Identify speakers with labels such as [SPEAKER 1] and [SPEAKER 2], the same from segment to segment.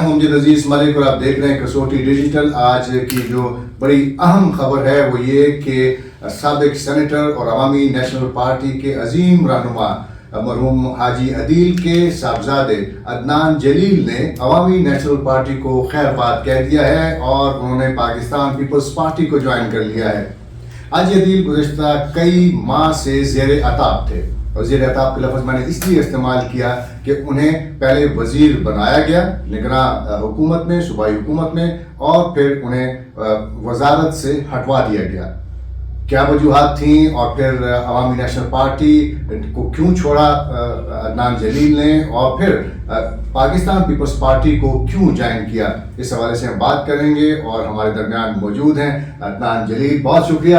[SPEAKER 1] ہوں امجد عزیز ملک اور آپ دیکھ رہے ہیں کسوٹی ڈیجیٹل. آج کی جو بڑی اہم خبر ہے وہ یہ کہ سابق سینیٹر اور عوامی نیشنل پارٹی کے عظیم رہنما مرحوم حاجی عدیل کے صاحبزادے عدنان جلیل نے عوامی نیشنل پارٹی کو خیر باد کہہ دیا ہے اور انہوں نے پاکستان پیپلز پارٹی کو جوائن کر لیا ہے. حاجی عدیل گزشتہ کئی ماہ سے زیر عطاب تھے اور زیر عطاب کا لفظ میں نے اس لیے استعمال کیا کہ انہیں پہلے وزیر بنایا گیا نگراں حکومت میں، صوبائی حکومت میں، اور پھر انہیں وزارت سے ہٹوا دیا گیا. کیا وجوہات تھیں اور پھر عوامی نیشنل پارٹی کو کیوں چھوڑا عدنان جلیل نے اور پھر پاکستان پیپلز پارٹی کو کیوں جوائن کیا، اس حوالے سے ہم بات کریں گے. اور ہمارے درمیان موجود ہیں عدنان جلیل. بہت شکریہ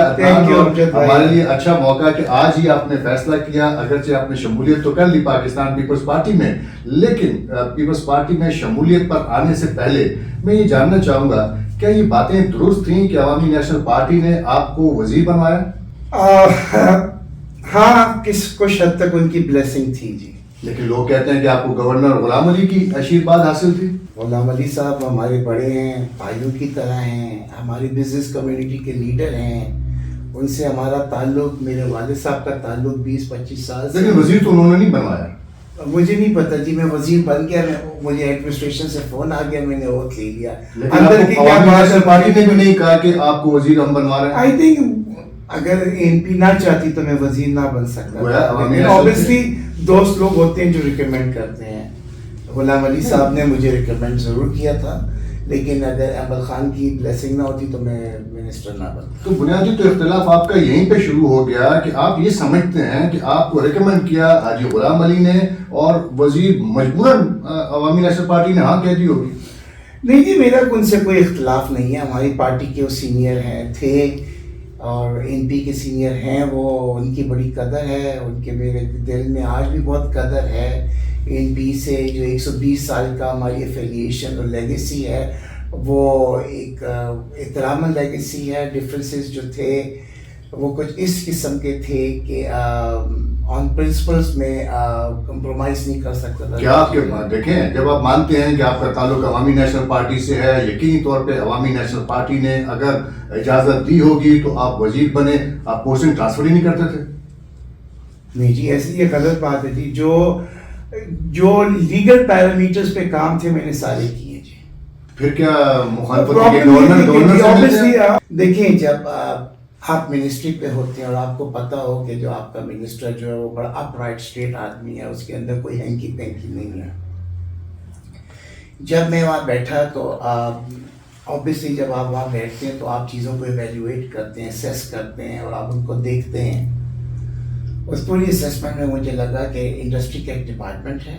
[SPEAKER 1] ہمارے لیے اچھا موقع کہ آج ہی آپ نے فیصلہ کیا، اگرچہ آپ نے شمولیت تو کر لی پاکستان پیپلز پارٹی میں، لیکن پیپلز پارٹی میں شمولیت پر آنے سے پہلے میں یہ جاننا چاہوں گا کیا یہ باتیں درست تھیں کہ عوامی نیشنل پارٹی نے آپ کو وزیر بنوایا؟
[SPEAKER 2] ہاں، کچھ حد تک ان کی بلیسنگ تھی جی.
[SPEAKER 1] لیکن لوگ کہتے ہیں کہ آپ کو گورنر غلام علی کی آشیرواد حاصل تھی.
[SPEAKER 2] غلام علی صاحب ہمارے بڑے ہیں، بھائیوں کی طرح ہیں، ہماری بزنس کمیونٹی کے لیڈر ہیں. ان سے ہمارا تعلق، میرے والد صاحب کا تعلق 20-25 سال سے.
[SPEAKER 1] لیکن وزیر تو انہوں نے نہیں بنوایا.
[SPEAKER 2] مجھے نہیں پتا جی، میں وزیر بن گیا، مجھے ایڈمنسٹریشن سے فون آ گیا، میں نے وہ لے لیا.
[SPEAKER 1] اندر کی کیا پارٹی نے بھی نہیں کہا کہ آپ کو وزیر ہم بنوا رہے ہیں.
[SPEAKER 2] آئی تھنک اگر این پی نہ چاہتی تو میں وزیر نہ بن سکتا. اوبیسلی دوست لوگ ہوتے ہیں جو ریکمینڈ کرتے ہیں. غلام علی صاحب نے مجھے ریکمینڈ ضرور کیا تھا، لیکن اگر احمد خان کی بلیسنگ نہ ہوتی تو میں منسٹر نہ بنتا.
[SPEAKER 1] تو بنیادی تو اختلاف آپ کا یہیں پہ شروع ہو گیا کہ آپ یہ سمجھتے ہیں کہ آپ کو ریکمینڈ کیا حاجی غلام علی نے اور وزیر مجبوراً عوامی نیشنل پارٹی نے ہاں کہہ دی ہوگی.
[SPEAKER 2] نہیں جی، میرا ان سے کوئی اختلاف نہیں ہے. ہماری پارٹی کے وہ سینئر ہیں، تھے، اور این پی کے سینئر ہیں. وہ ان کی بڑی قدر ہے، ان کے میرے دل میں آج بھی بہت قدر ہے. این پی سے جو 120 سال کا ہماری افیلیشن اور لیگیسی ہے وہ ایک احترام لیگیسی ہے. ڈفرینسز جو تھے وہ کچھ اس قسم کے تھے کہ آن پرنسپلس میں کمپرومائز نہیں کر سکتا تھا.
[SPEAKER 1] کیا آپ کے دیکھیں، جب آپ مانتے ہیں کہ آپ کا تعلق عوامی نیشنل پارٹی سے ہے، یقینی طور پہ عوامی نیشنل پارٹی نے اگر اجازت دی ہوگی تو آپ وزیر بنے، آپ پوسٹنگ ٹرانسفر ہی نہیں کرتے تھے.
[SPEAKER 2] نہیں جی، ایسی یہ غلط بات ہے جی. جو لیگل پیرامیٹرز پہ کام تھے میں نے سارے کیے جی.
[SPEAKER 1] پھر کیا مخالفت گورنر
[SPEAKER 2] دیکھیں، جب آپ منسٹری پہ ہوتے ہیں اور آپ کو پتہ ہو کہ جو آپ کا منسٹر جو ہے وہ بڑا اپ رائٹ اسٹریٹ آدمی ہے، اس کے اندر کوئی ہینکی پینکی نہیں ہے. جب میں وہاں بیٹھا تو اوبیسلی جب آپ وہاں بیٹھتے ہیں تو آپ چیزوں کو ایویلیویٹ کرتے ہیں، اسیس کرتے ہیں اور آپ ان کو دیکھتے ہیں. اس پوری اسیسمنٹ میں مجھے لگا کہ انڈسٹری کا ایک ڈپارٹمنٹ ہے،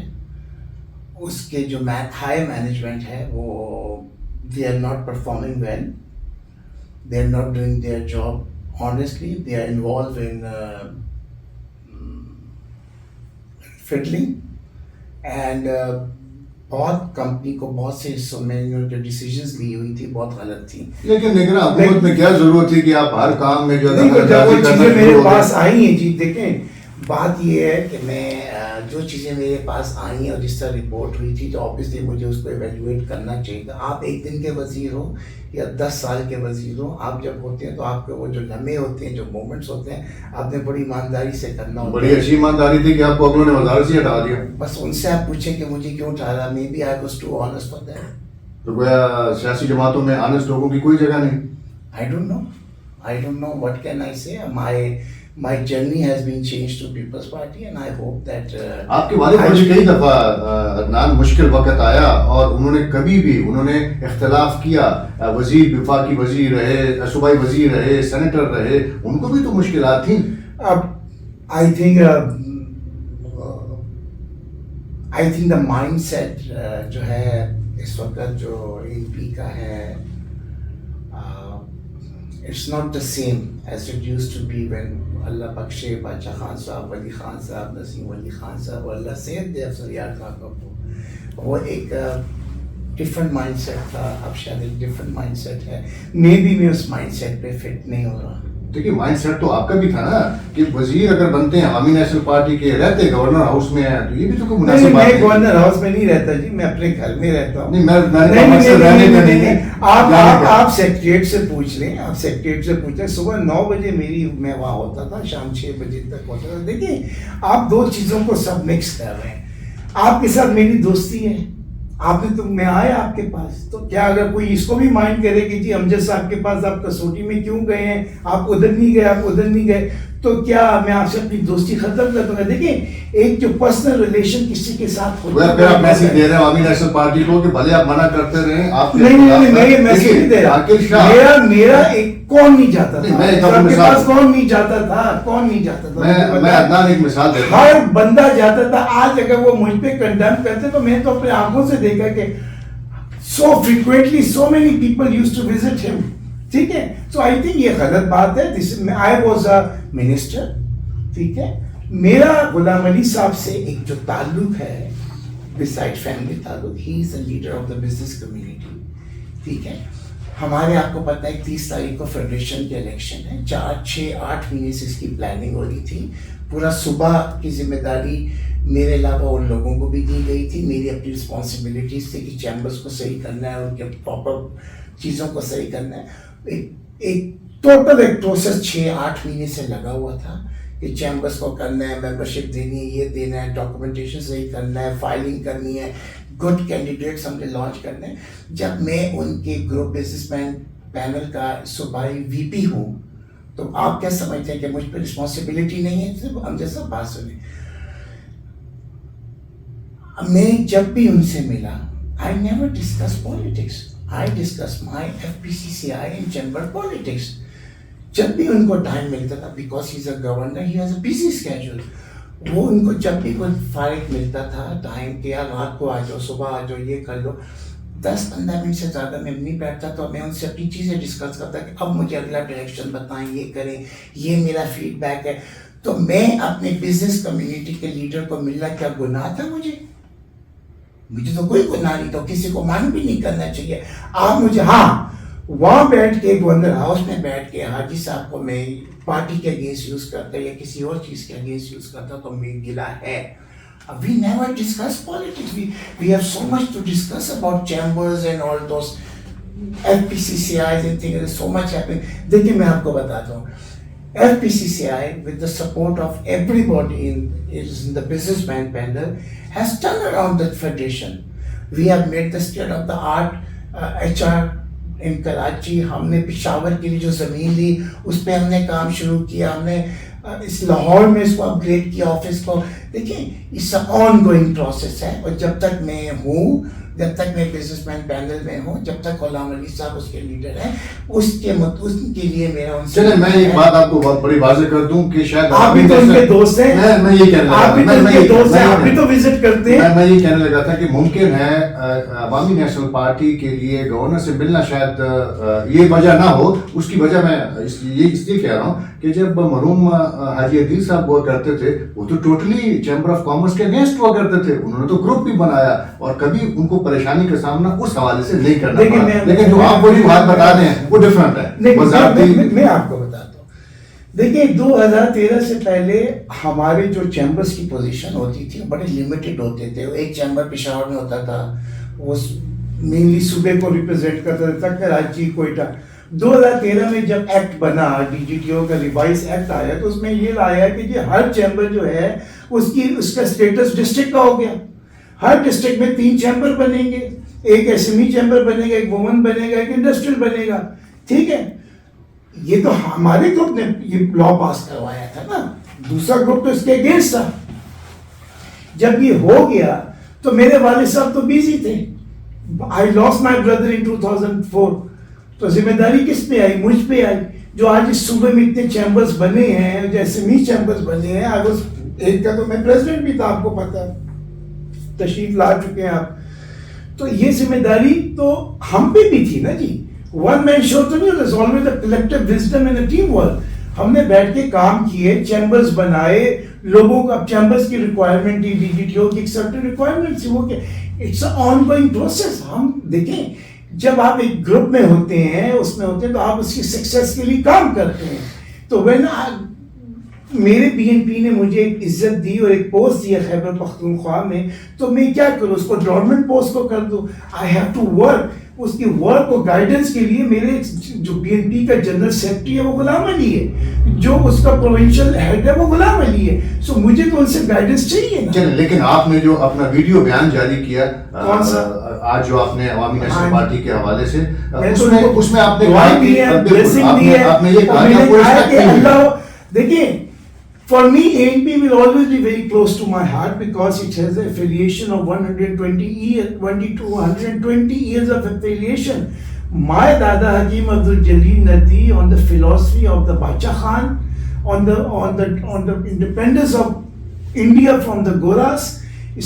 [SPEAKER 2] اس کے جو ہائی مینجمنٹ ہے وہ they are not performing well, they are not doing their job honestly, they are involved in fiddling and بہت کمپنی کو بہت سے حصوں میں جو ڈیسیژنز لی ہوئی تھی بہت غلط تھی.
[SPEAKER 1] لیکن نگراں حکومت میں کیا ضرورت تھی کہ آپ ہر کام میں جو
[SPEAKER 2] وہ چیزیں میرے پاس آئی ہیں جی. دیکھیں، بات یہ ہے کہ میں جو چیزیں میرے پاس آئی ہیں اور جس طرح رپورٹ ہوئی تھی تو آبویسلی مجھے اس کو ایویلیویٹ کرنا چاہیے تھا. آپ ایک دن کے وزیر ہو یا 10 سال کے وزیر ہو، آپ جب ہوتے ہیں تو آپ کے وہ جو لمحے ہوتے ہیں، جو مومنٹس ہوتے ہیں، آپ نے بڑی ایمانداری سے کرنا ہوتا ہے.
[SPEAKER 1] بڑی اچھی ایمانداری تھی کہ آپ کو اگلوں نے وزارت سے ہٹا دیا.
[SPEAKER 2] بس ان سے آپ پوچھیں کہ مجھے کیوں اٹھا رہا. Maybe I was too honest for that.
[SPEAKER 1] تو گویا سیاسی جماعتوں میں آنیسٹ لوگوں کی کوئی جگہ نہیں.
[SPEAKER 2] I don't know what can I say. My journey has been changed to People's Party and I hope that
[SPEAKER 1] آپ کے والد مجھے کئی دفعہ عدنان مشکل وقت آیا اور انہوں نے کبھی بھی اختلاف کیا. وزیر، وفاقی وزیر رہے، صوبائی وزیر رہے، سینیٹر رہے، ان کو بھی تو مشکلات تھیں.
[SPEAKER 2] اب I think the mindset جو ہے اس وقت جو این پی کا ہے it's not the same as it used to be when اللہ بخشے بادشاہ خان صاحب، ولی خان صاحب، نسیم ولی خان صاحب اور اللہ صحت دے افسر یار خان کو، وہ ایک ڈفرنٹ مائنڈ سیٹ تھا. اب شاید ایک ڈفرنٹ مائنڈ سیٹ ہے. میں بھی اس مائنڈ سیٹ پہ فٹ نہیں ہو رہا.
[SPEAKER 1] دیکھیے مائنڈ سیٹ تو آپ کا بھی تھا نا کہ وزیر اگر بنتے ہیں عوامی نیشنل پارٹی کے، رہتے گورنر ہاؤس میں ہیں، تو یہ بھی تو کوئی مناسب بات
[SPEAKER 2] میں
[SPEAKER 1] نہیں.
[SPEAKER 2] گورنر ہاؤس میں نہیں رہتا جی، میں اپنے گھر میں رہتا ہوں.
[SPEAKER 1] نہیں میں
[SPEAKER 2] آپ سیکریٹریٹ سے پوچھ لیں، آپ سیکریٹریٹ سے پوچھ لیں. صبح 9 بجے میں وہاں ہوتا تھا، شام 6 بجے تک ہوتا تھا. دیکھیں آپ دو چیزوں کو سب مکس کر رہے ہیں. آپ کے ساتھ میری دوستی ہے، آپ نے تو میں آیا آپ کے پاس، تو کیا اگر کوئی اس کو بھی مائنڈ کرے کہ جی امجد صاحب کے پاس آپ کسوٹی میں کیوں گئے ہیں، آپ ادھر نہیں گئے، آپ ادھر نہیں گئے، تو کیا میں آپ سے اپنی دوستی ختم کر دوں گا؟ دیکھیں ایک جو پرسنل ریلیشن کسی کے ساتھ ہوتا ہے،
[SPEAKER 1] پھر آپ میسج دے رہے ہیں عوامی نیشنل پارٹی کو کہ بھلے آپ منع کرتے رہیں. آپ
[SPEAKER 2] نہیں میں میسج نہیں دے رہا. میرا ایک کون نہیں جاتا تھا آپ کے پاس، کون نہیں جاتا تھا، کون نہیں جاتا تھا.
[SPEAKER 1] میں عدنان ایک مثال دیتا ہوں.
[SPEAKER 2] ہر بندہ جاتا تھا. آج اگر وہ مجھ پہ کنڈیم کرتے تو میں تو اپنے آنکھوں سے دیکھا کہ so frequently so many people used to visit him. ٹھیک ہے، so I think یہ غلط بات ہے. I was a minister. ٹھیک ہے، میرا غلام علی صاحب سے ایک جو تعلق ہے beside family تعلق, he is a leader of the business community. ٹھیک ہے، ہمارے آپ کو پتہ ہے 30 تاریخ کو فیڈریشن کے الیکشن ہے. 4 6 8 مہینے سے اس کی پلاننگ ہو رہی تھی. پورا صبح کی ذمہ داری میرے علاوہ ان لوگوں کو بھی دی گئی تھی. میری اپنی رسپانسبلٹیز تھی کہ چیمبرز کو صحیح کرنا ہے، ان کے پراپر چیزوں کو صحیح کرنا ہے. ایک ٹوٹل ایک پروسیس 6 8 مہینے سے لگا ہوا تھا کہ چیمبرز کو کرنا ہے، ممبرشپ دینی ہے، یہ دینا ہے، ڈاکومنٹیشن صحیح کرنا ہے، فائلنگ کرنی ہے، گڈ کینڈیڈیٹس ہم نے لانچ کرنے ہیں. جب میں ان کے گروپ بزنس مین پینل کا صوبائی وی پی ہوں تو آپ کیا سمجھتے ہیں کہ مجھ پہ رسپانسبلٹی نہیں ہے؟ صرف ہم جیسا بات سنیں. میں جب بھی ان سے ملا I never discuss politics. I discuss my FPCCI and chamber politics. جب بھی ان کو ٹائم ملتا تھا, because he's a governor, he has a busy schedule. وہ ان کو جب بھی کوئی فارغ ملتا تھا ٹائم کہ یار رات کو آ جاؤ, صبح آ جاؤ, یہ کر لو, 10-15 منٹ سے زیادہ میں نہیں بیٹھتا. تو میں ان سے اپنی چیزیں ڈسکس کرتا کہ اب مجھے اگلا ڈائریکشن بتائیں, یہ کریں, یہ میرا فیڈ بیک ہے. تو میں اپنے بزنس کمیونٹی کے لیڈر کو ملنا کیا گناہ تھا؟ مجھے تو کوئی گناہ نہیں, تو کسی کو مان بھی نہیں کرنا چاہیے. آپ مجھے ہاں وہاں بیٹھ کے گورنر ہاؤس میں بیٹھ کے حاجی صاحب کو میں پارٹی کے اگینسٹ یوز کرتا یا کسی اور چیز کے اگینسٹ یوز کرتا تو میں گلا ہے. We never discuss politics. We have so much to discuss about chambers and all those FPCCIs and things. There's so much happening. دیکھیے میں آپ کو بتاتا ہوں, FPCCI with the support of everybody in the businessman panel has turned around that federation. We have made the state of the art HR in Karachi. ہم نے پشاور کے لیے جو زمین لی اس پہ ہم نے کام شروع کیا. ہم نے اس لاہور میں اس کو اپ گریڈ کیا آفس کو. دیکھیں اس آن گوئنگ پروسیس ہے, اور جب تک میں ہوں, جب تک میں بزنس مین پینل میں ہوں, جب تک غلام علی صاحب اس کے لیڈر ہیں, اس کے لیے میرا ان سے
[SPEAKER 1] چلیں میں ایک بات آپ کو بہت بڑی واضح کر دوں کہ شاید
[SPEAKER 2] آپ بھی تو ان کے دوست ہیں,
[SPEAKER 1] میں یہ کہنے لگا,
[SPEAKER 2] آپ بھی تو ان کے دوست ہیں, آپ بھی تو وزٹ کرتے ہیں.
[SPEAKER 1] میں یہ کہنے لگا تھا کہ ممکن ہے عوامی نیشنل پارٹی کے لیے گورنر سے ملنا شاید یہ وجہ نہ ہو. اس کی وجہ میں اس لیے کہہ رہا ہوں کہ جب مرحوم حاجی عدیل صاحب ہوا کرتے تھے وہ تو ٹوٹلی چیمبر آف کامرس کے اگینسٹ ہوا کرتے تھے. انہوں نے تو گروپ بھی بنایا اور کبھی ان کو پریشانی کا سامنا اس حوالے سے نہیں کرنا پڑا. لیکن جو آپ وہی بات بتا رہے ہیں وہ ڈفرنٹ ہے.
[SPEAKER 2] میں آپ کو بتاتا ہوں, دیکھیں 2013 سے پہلے ہمارے جو چیمبرز کی پوزیشن ہوتی تھی بڑے لمیٹڈ ہوتے تھے. ایک چیمبر پشاور میں ہوتا تھا, وہ مینلی صوبے کو ریپرزینٹ کرتا تھا, کراچی, کوئٹہ. 2013 میں جب ایکٹ بنا, DGTO کا ریوائز ایکٹ آیا, تو اس میں یہ لایا کہ جی ہر چیمبر جو ہے اس کا اسٹیٹس ڈسٹرکٹ کا ہو گیا. ہر ڈسٹرکٹ میں 3 چیمبر بنیں گے, ایک SME چیمبر بنے گا, ایک وومن بنے گا, ایک انڈسٹریل بنے گا. ٹھیک ہے, یہ تو ہمارے گروپ نے یہ لا پاس کروایا تھا نا, دوسرا گروپ تو اس کے اگینسٹ تھا. جب یہ ہو گیا تو میرے والد صاحب تو بیزی تھے. I lost my brother in 2004. تو ذمہ داری کس پہ آئی؟ مجھ پہ آئی. جو آج اس صوبے میں اتنے چیمبرز بنے ہیں, جو SME چیمبرز بنے ہیں, ایک کا تو میں پریزیڈنٹ بھی تھا, آپ کو پتا ہے, تشریف لا چکے ہیں آپ. تو یہ ذمہ داری تو ہم پہ بھی تھی نا جی. ون مین شو تو نہیں ہوتا, it's always a collective wisdom and a team work. ہم نے بیٹھ کے کام کیے, چیمبرز بنائے, لوگوں کو اب چیمبرز کی ریکوائرمنٹ تھی, DGTO کی ایک سرٹن ریکوائرمنٹ تھی, وہ کہ it's a ongoing process. ہم دیکھیں جب آپ ایک گروپ میں ہوتے ہیں, اس میں ہوتے ہیں, تو آپ اس کی سکسیس کے لیے کام کرتے ہیں. تو میرے بی این پی نے مجھے ایک عزت دی اور ایک پوسٹ دیا خیبر پختونخوا میں, تو میں کیا کروں, اس کو ڈپارٹمنٹ پوسٹ کو کر دوں. I have to work. اس کی ورک اور گائیڈنس کے لیے میرے جو بی این پی کا جنرل سیکرٹری ہے وہ غلام علی ہے, جو اس کا پروونشل ہیڈ ہے وہ غلام علی ہے. سو مجھے تو ان سے گائیڈنس چاہیے نا.
[SPEAKER 1] چلیں, لیکن آپ نے جو اپنا ویڈیو بیان جاری کیا آج جو آپ نے عوامی نیشنل پارٹی کے حوالے سے, اس میں آپ نے یہ کہا,
[SPEAKER 2] دیکھیں, for me ANP will always be very close to my heart because it has an affiliation of 120 years of affiliation. My Dada Hakim Abdul Jalil Nadi, on the philosophy of the Bacha Khan, on the independence of India from the Goras,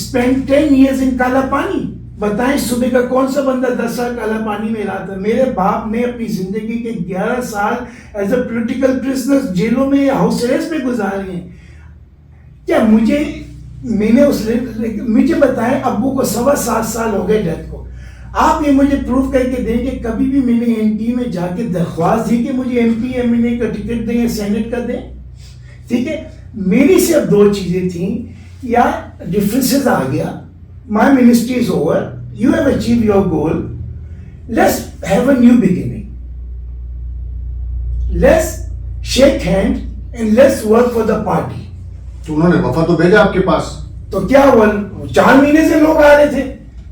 [SPEAKER 2] spent 10 years in Kala Pani. بتائیں صبح کا کون سا بندہ 10 سال کالا پانی میں رہا تھا. میرے باپ نے اپنی زندگی کے 11 سال ایز اے پولیٹیکل پرزنر جیلوں میں ہاؤس اریسٹ میں گزارے ہیں. کیا مجھے بتائیں, ابو کو 7.25 سال ہو گئے ڈیتھ کو. آپ یہ مجھے پروف کر کے دیں کہ کبھی بھی میں نے این پی میں جا کے درخواست دی کہ مجھے ایم پی ایم این اے کا ٹکٹ دیں یا سینٹ کا دیں. ٹھیک ہے, میری صرف 2 چیزیں تھیں, یا ڈفرینسز آ گیا, my ministry is over, you have achieved your goal, let's have a new beginning, let's shake hand and let's work for the party.
[SPEAKER 1] تو انہوں نے وفد تو بھیجا آپ کے پاس, تو
[SPEAKER 2] کیا ہوا, 4 مہینے سے لوگ آ رہے تھے,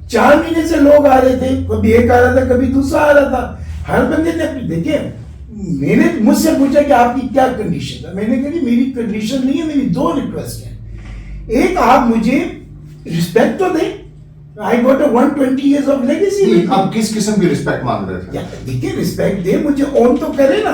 [SPEAKER 2] 4 مہینے سے لوگ آ رہے تھے, کبھی ایک آ رہا تھا کبھی دوسرا آ رہا تھا. ہر بندے نے دیکھیں, میں نے مجھ سے پوچھا کہ آپ کی کیا کنڈیشن ہے. میں نے کہا میری کنڈیشن نہیں ہے, میری 2 ریکویسٹ ہیں. ایک, آپ مجھے رسپیکٹ تو دیں. I got a 120 years of legacy.
[SPEAKER 1] آپ کس قسم کی رسپیکٹ مانگ رہے تھے؟
[SPEAKER 2] دیکھیں, رسپیکٹ دے, مجھے اون تو کرے نا.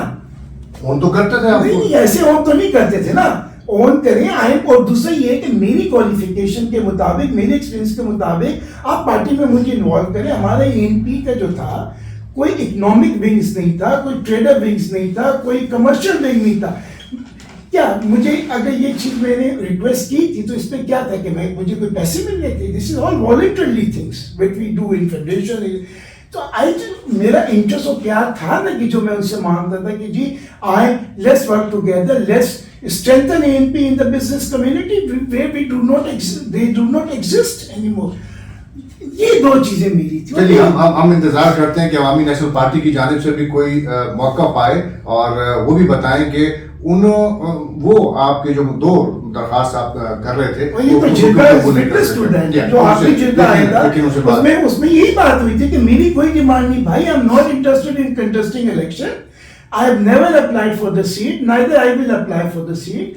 [SPEAKER 1] اون تو کرتے تھے آپ؟
[SPEAKER 2] نہیں, ایسے اون تو نہیں کرتے تھے نا, اون کریں. اور دوسرا یہ ہے کہ میری کوالیفیکیشن کے مطابق, میرے ایکسپیرینس کے مطابق آپ پارٹی میں مجھے انوالو کریں. ہمارا این پی کا جو تھا, کوئی اکنامک ونگز نہیں تھا, کوئی ٹریڈر ونگز نہیں تھا, کوئی کمرشل ونگ نہیں تھا. کیا مجھے اگر یہ چیز میں نے ریکویسٹ کی تھی تو اس میں کیا تھا کہ مجھے کوئی پیسے مل رہے تھے. This is all voluntarily things what we do in federation. تو میرا انٹرسٹ اور پیار تھا نا کہ جو میں ان سے مانگتا تھا کہ جی let's work together, let's strengthen ANP in the business community where we do not exist, they do not exist anymore. یہ 2 چیزیں میری تھی.
[SPEAKER 1] چلیے, ہم انتظار کرتے ہیں کہ عوامی نیشنل پارٹی کی جانب سے بھی کوئی موقع پائے اور وہ بھی بتائیں کہ وہ آپ کے جو 2 درخواست آپ کر رہے تھے,
[SPEAKER 2] اس میں یہی بات ہوئی تھی کہ میری کوئی ڈیمانڈ نہیں. بھائی, I am not interested in contesting election. I have never applied for the seat, neither I will apply for the seat.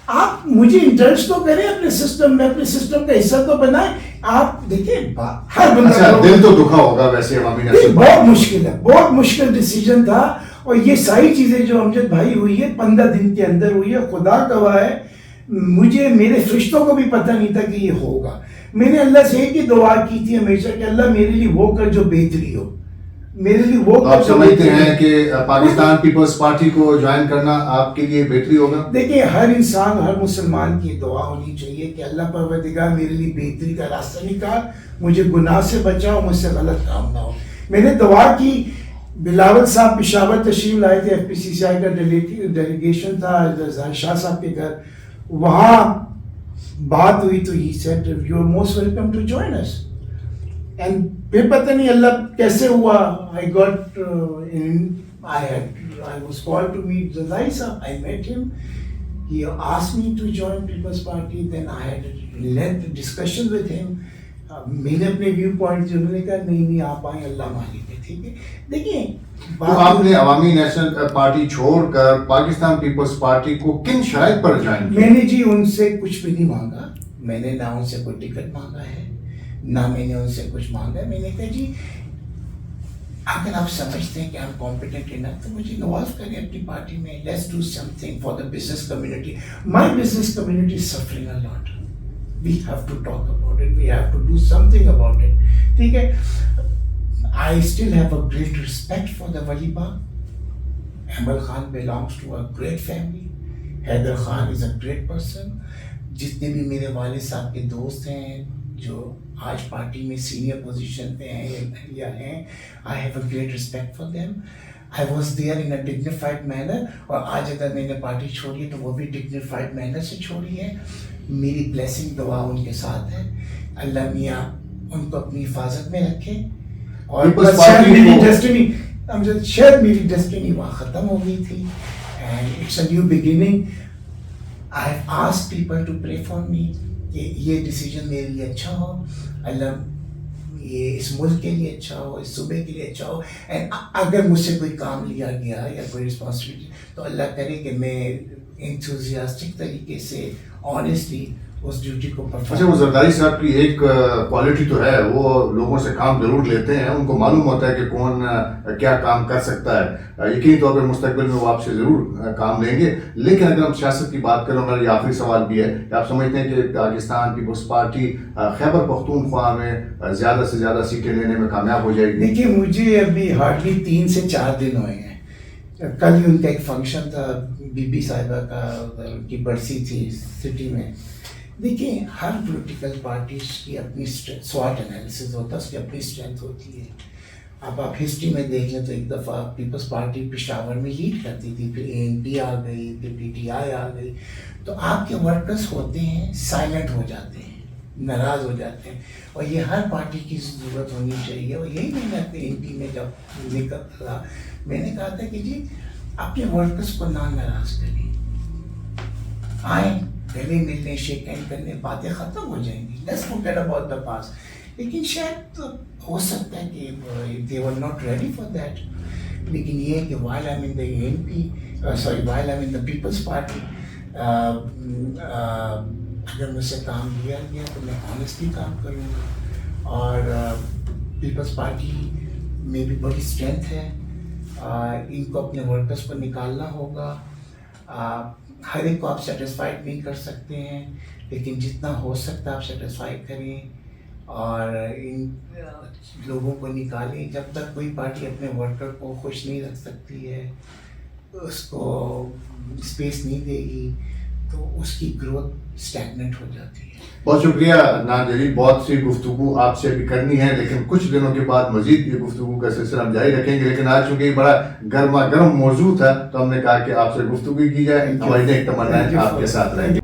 [SPEAKER 2] آپ مجھے انٹرسٹ تو کریں اپنے سسٹم میں, اپنے سسٹم کا حصہ تو بنائیں. آپ دیکھیں, ہر بندہ
[SPEAKER 1] دل تو دکھا ہوگا ویسے عوامی نیشنل.
[SPEAKER 2] بہت مشکل ہے, بہت مشکل ڈیسیجن تھا. اور یہ ساری چیزیں جو امجد بھائی ہوئی ہے 15 دن کے اندر ہوئی ہے. خدا گواہ ہے, مجھے میرے فرشتوں کو بھی پتہ نہیں تھا کہ یہ ہوگا. میں نے اللہ سے ایک ہی دعا کی تھی ہمیشہ کہ اللہ میرے لیے وہ کر جو بہتری ہو, میرے لیے وہ.
[SPEAKER 1] آپ سمجھتے ہیں کہ پاکستان پیپلز پارٹی کو جوائن کرنا آپ کے لیے بہتری ہوگا؟
[SPEAKER 2] دیکھیں, ہر انسان, ہر مسلمان کی دعا ہونی چاہیے کہ اللہ پروردگار میرے لیے بہتری کا راستہ نکال, مجھے گناہ سے بچاؤ, مجھ سے غلط کام نہ ہو. میں نے دعا کی. بلاول صاحب پشاور تشریف لائے تھے, ایف پی سی سی آئی کا ڈیلیگیشن تھا ظاہر شاہ صاحب کے گھر. وہاں بات ہوئی تو he said you are most welcome to join us. And پھر پتہ نہیں اللہ کیسے ہوا, I got I was called to meet Zadai sahab. I met him. He asked me to join People's Party. Then I had a lengthy discussion with him. میں نے اپنے view point جو انہوں نے کہا نہیں آپ آئیں, اللہ مالک ہے. ٹھیک ہے, دیکھیں
[SPEAKER 1] تو آپ نے عوامی نیشنل پارٹی چھوڑ کر پاکستان پیپلز پارٹی کو کن شرائط پر جوائن کیا؟
[SPEAKER 2] میں نے جی ان سے کچھ بھی نہیں مانگا. میں نے نہ ان سے کوئی ٹکٹ مانگا ہے, نہ میں نے ان سے کچھ مانگا. میں نے کہا جی اگر آپ سمجھتے ہیں کہ ہم کمپیٹنٹ ہیں نا تو مجھے انوالو کریں اپنی پارٹی میں. Let's do some thing for the business community. My business community is suffering a lot. We have to talk about it. We have to do something about it. ٹھیک ہے. I still have a great respect for the Wali Bagh. Ahmed Khan belongs to a great family. Haider Khan is a great person. جتنے بھی میرے والد صاحب کے دوست ہیں جو آج پارٹی میں سینئر پوزیشن پہ ہیں یا ہیں, I have a great respect for them. I was there in a dignified manner, اور آج اگر میں نے پارٹی چھوڑی ہے تو وہ بھی dignified manner سے چھوڑی ہے. میری blessing دعا ان کے ساتھ ہے. اللہ میاں ان کو اپنی حفاظت میں رکھے. اور شاید میری ڈیسٹنی وہاں ختم ہو گئی تھی. And it's a new beginning. I have asked people to pray for me کہ یہ ڈیسیجن میرے لیے اچھا ہو, اللہ یہ اس ملک کے لیے اچھا ہو, اس صوبے کے لیے اچھا ہو. اینڈ اگر مجھ سے کوئی کام لیا گیا یا کوئی رسپانسبلٹی تو اللہ کرے کہ میں انتھوزیاسٹک طریقے سے آنیسٹلی اس ڈیوٹی کو
[SPEAKER 1] اچھا, وہ زرداری صاحب کی ایک کوالٹی تو ہے, وہ لوگوں سے کام ضرور لیتے ہیں, ان کو معلوم ہوتا ہے کہ کون کیا کام کر سکتا ہے. یقینی طور پہ مستقبل میں وہ آپ سے ضرور کام لیں گے. لیکن اگر ہم سیاست کی بات کریں, میرا یہ آخری سوال بھی ہے کہ آپ سمجھتے ہیں کہ پاکستان پیپلز پارٹی خیبر پختونخوا میں زیادہ سے زیادہ سیٹیں لینے میں کامیاب ہو جائے گی؟
[SPEAKER 2] دیکھیے مجھے ابھی ہارڈلی 3 سے 4 دن ہوئے ہیں. کل ہی ان کا ایک فنکشن تھا, بی بی صاحبہ کا, ان کی برسی تھی سٹی میں. دیکھیں ہر پولیٹیکل پارٹیز کی اپنی سواٹ انالیسز ہوتا ہے, اس کی اپنی اسٹرینتھ ہوتی ہے. اب آپ ہسٹری میں دیکھ لیں تو ایک دفعہ پیپلز پارٹی پشاور میں لیڈ کرتی تھی, پھر اے این پی آ گئی, پھر پی ٹی آئی آ گئی. تو آپ کے ورکرز ہوتے ہیں سائلنٹ ہو جاتے ہیں, ناراض ہو جاتے ہیں, اور یہ ہر پارٹی کی ضرورت ہونی چاہیے. اور یہی میں نے اپنے ایم پی میں جب نکل تھا میں نے کہا تھا کہ جی اپنے ورکرز کو ناراض کریں, آئیں گلے ملنے, شیک ہینڈ کرنے, باتیں ختم ہو جائیں گی. Let's forget about the past. لیکن شاید ہو سکتا ہے کہ they were not ready for that. لیکن یہ ہے کہ while I'm in the ANP, while I'm in the Peoples Party, اگر مجھ سے کام لیا گیا تو میں آنیسٹلی کام کروں گا. اور پیپلز پارٹی میں بھی بڑی اسٹرینتھ ہے, ان کو اپنے ورکرز کو نکالنا ہوگا. ہر ایک کو آپ سیٹسفائڈ نہیں کر سکتے ہیں, لیکن جتنا ہو سکتا ہے آپ سیٹسفائی کریں اور ان لوگوں کو نکالیں. جب تک کوئی پارٹی اپنے ورکر کو خوش نہیں رکھ سکتی ہے, اس کو اسپیس نہیں دے گی, تو اس کی گروتھ اسٹیگننٹ ہو جاتی ہے.
[SPEAKER 1] بہت شکریہ نان جلیل, بہت سی گفتگو آپ سے بھی کرنی ہے, لیکن کچھ دنوں کے بعد مزید یہ گفتگو کا سلسلہ ہم جاری رکھیں گے. لیکن آج چونکہ یہ بڑا گرما گرم موضوع تھا تو ہم نے کہا کہ آپ سے گفتگو کی جائے. ہماری ایک تمنا ہے آپ کے ساتھ رہیں.